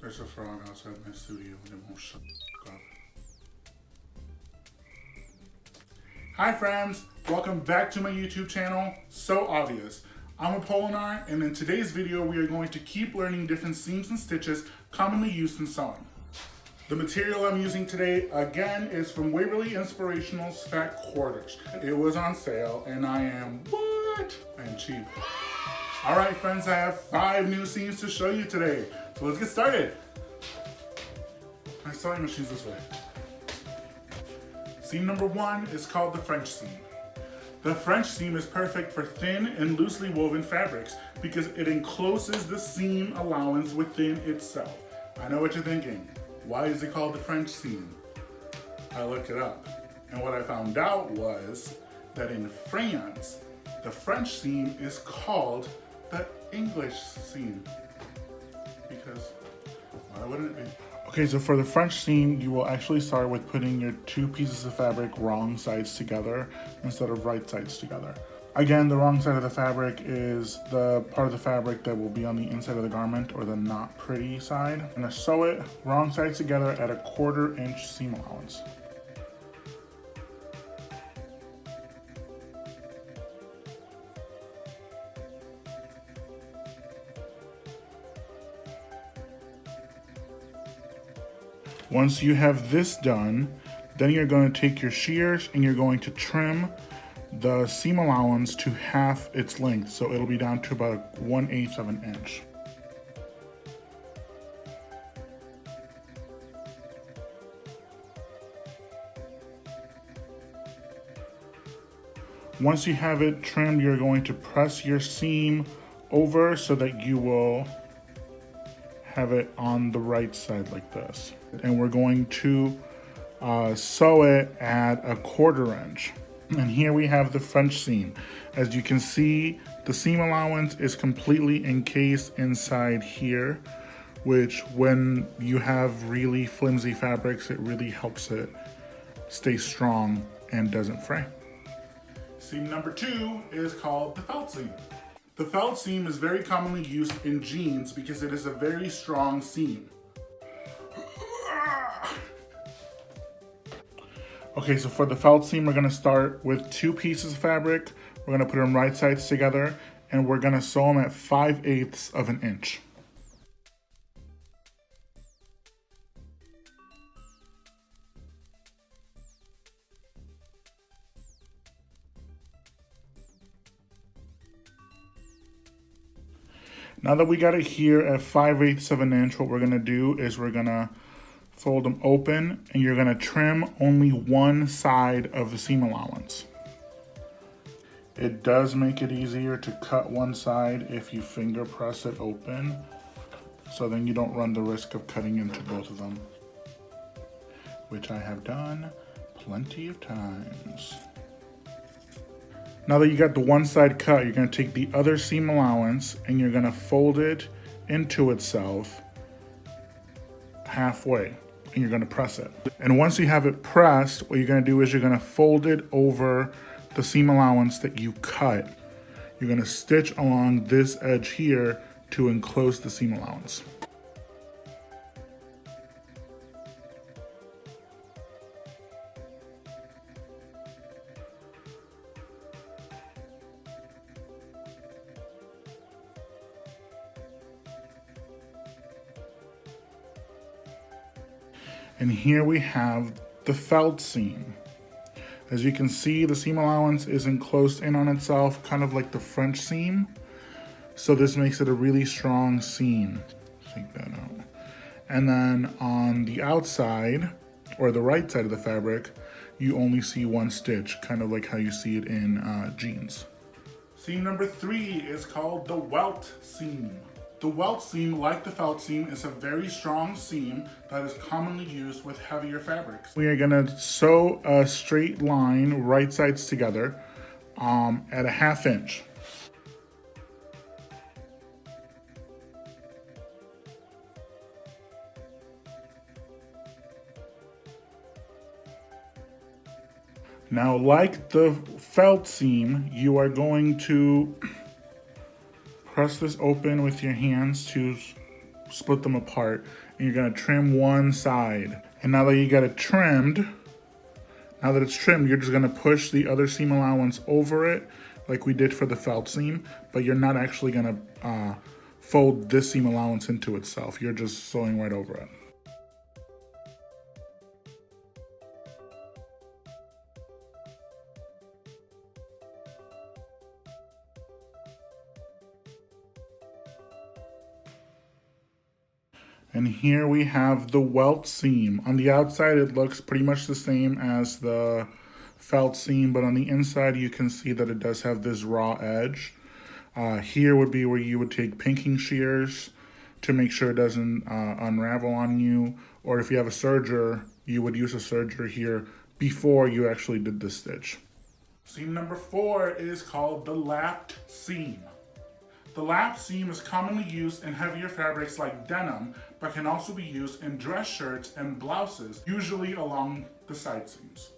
There's a frog outside my studio and it won't shut up. Hi friends, welcome back to my YouTube channel, So Obvious. I'm Apolinar, and in today's video we are going to keep learning different seams and stitches commonly used in sewing. The material I'm using today, again, is from Waverly Inspirational's Fat Quarters. It was on sale and I am cheap. Alright friends, I have 5 new seams to show you today. So let's get started. My sewing machine's this way. Seam number 1 is called the French seam. The French seam is perfect for thin and loosely woven fabrics because it encloses the seam allowance within itself. I know what you're thinking. Why is it called the French seam? I looked it up, and what I found out was that in France, the French seam is called the English seam. Because why wouldn't it be? Okay, so for the French seam, you will actually start with putting your 2 pieces of fabric wrong sides together instead of right sides together. Again, the wrong side of the fabric is the part of the fabric that will be on the inside of the garment, or the not pretty side. I'm gonna sew it wrong sides together at a 1/4 inch seam allowance. Once you have this done, then you're going to take your shears and you're going to trim the seam allowance to half its length. So it'll be down to about 1/8 of an inch. Once you have it trimmed, you're going to press your seam over so that you will have it on the right side like this. And we're going to sew it at a 1/4 inch. And here we have the French seam. As you can see, the seam allowance is completely encased inside here, which when you have really flimsy fabrics, it really helps it stay strong and doesn't fray. Seam number 2 is called the felt seam. The felt seam is very commonly used in jeans because it is a very strong seam. Okay, so for the felt seam, we're gonna start with 2 pieces of fabric. We're gonna put them right sides together, and we're gonna sew them at 5/8 of an inch. Now that we got it here at 5/8 of an inch, what we're gonna do is we're gonna fold them open, and you're gonna trim only one side of the seam allowance. It does make it easier to cut one side if you finger press it open, so then you don't run the risk of cutting into both of them, which I have done plenty of times. Now that you got the one side cut, you're gonna take the other seam allowance and you're gonna fold it into itself halfway, and you're gonna press it. And once you have it pressed, what you're gonna do is you're gonna fold it over the seam allowance that you cut. You're gonna stitch along this edge here to enclose the seam allowance. And here we have the felt seam. As you can see, the seam allowance is enclosed in on itself, kind of like the French seam. So this makes it a really strong seam. Take that out. And then on the outside, or the right side of the fabric, you only see one stitch, kind of like how you see it in jeans. Seam number 3 is called the Welt seam. The Welt seam, like the felt seam, is a very strong seam that is commonly used with heavier fabrics. We are gonna sew a straight line right sides together at a 1/2 inch. Now, like the felt seam, you are going to press this open with your hands to split them apart, and you're gonna trim one side. And now that you got it trimmed, now that it's trimmed, you're just gonna push the other seam allowance over it like we did for the felt seam, but you're not actually gonna fold this seam allowance into itself. You're just sewing right over it. And here we have the welt seam. On the outside, it looks pretty much the same as the felt seam, but on the inside, you can see that it does have this raw edge. Here would be where you would take pinking shears to make sure it doesn't unravel on you. Or if you have a serger, you would use a serger here before you actually did the stitch. Seam number 4 is called the lapped seam. The lapped seam is commonly used in heavier fabrics like denim, but can also be used in dress shirts and blouses, usually along the side seams.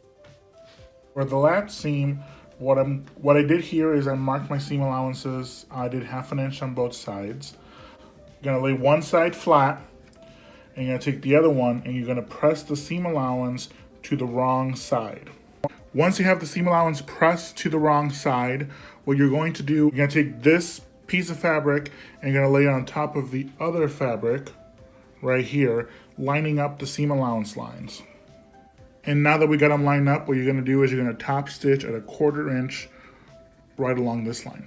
For the lapped seam, what I did here is I marked my seam allowances. I did 1/2 inch on both sides. You're gonna lay one side flat, and you're gonna take the other one, and you're gonna press the seam allowance to the wrong side. Once you have the seam allowance pressed to the wrong side, what you're going to do, you're gonna take this piece of fabric and you're gonna lay it on top of the other fabric right here, lining up the seam allowance lines. And now that we got them lined up, what you're gonna do is you're gonna top stitch at 1/4 inch right along this line.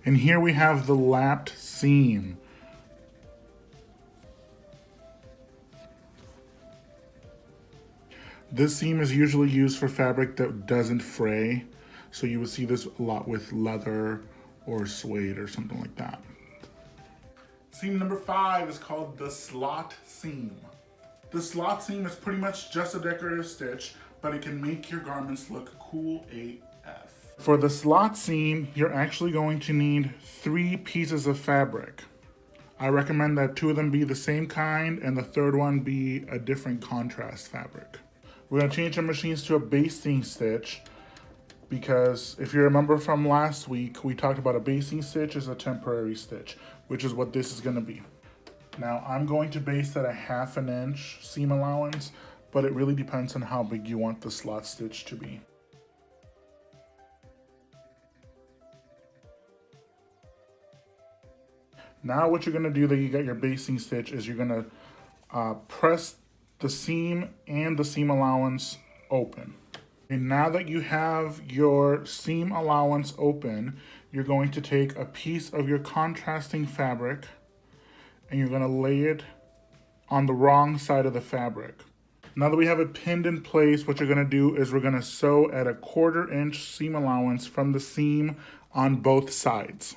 And here we have the lapped seam. This seam is usually used for fabric that doesn't fray. So you would see this a lot with leather or suede or something like that. Seam number 5 is called the slot seam. The slot seam is pretty much just a decorative stitch, but it can make your garments look cool AF. For the slot seam, you're actually going to need 3 pieces of fabric. I recommend that 2 of them be the same kind and the 3rd one be a different contrast fabric. We're gonna change our machines to a basting stitch because if you remember from last week, we talked about a basting stitch as a temporary stitch, which is what this is gonna be. Now I'm going to baste at 1/2 inch seam allowance, but it really depends on how big you want the slot stitch to be. Now what you're gonna do that you got your basting stitch is you're gonna press the seam and the seam allowance open. And now that you have your seam allowance open, you're going to take a piece of your contrasting fabric and you're gonna lay it on the wrong side of the fabric. Now that we have it pinned in place, what you're gonna do is we're gonna sew at 1/4 inch seam allowance from the seam on both sides.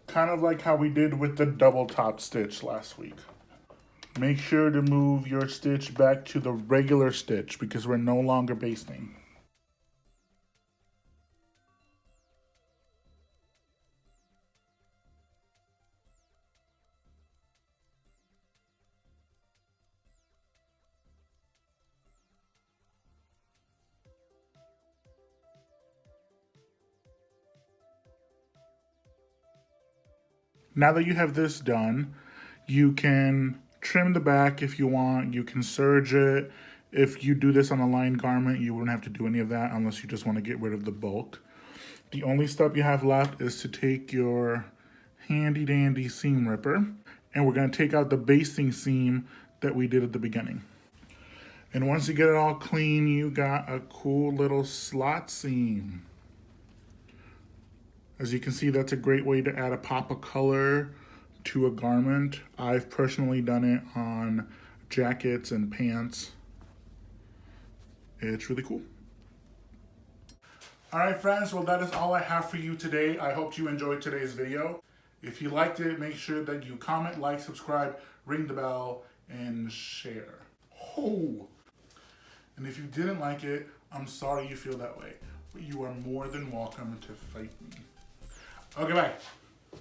Kind of like how we did with the double top stitch last week. Make sure to move your stitch back to the regular stitch because we're no longer basting. Now that you have this done, you can trim the back if you want, you can serge it. If you do this on a lined garment, you wouldn't have to do any of that unless you just want to get rid of the bulk. The only step you have left is to take your handy dandy seam ripper and we're going to take out the basting seam that we did at the beginning. And once you get it all clean, you got a cool little slot seam. As you can see, that's a great way to add a pop of color to a garment. I've personally done it on jackets and pants. It's really cool. All right, friends, well, that is all I have for you today. I hope you enjoyed today's video. If you liked it, make sure that you comment, like, subscribe, ring the bell, and share. Oh! And if you didn't like it, I'm sorry you feel that way, but you are more than welcome to fight me. Okay, bye.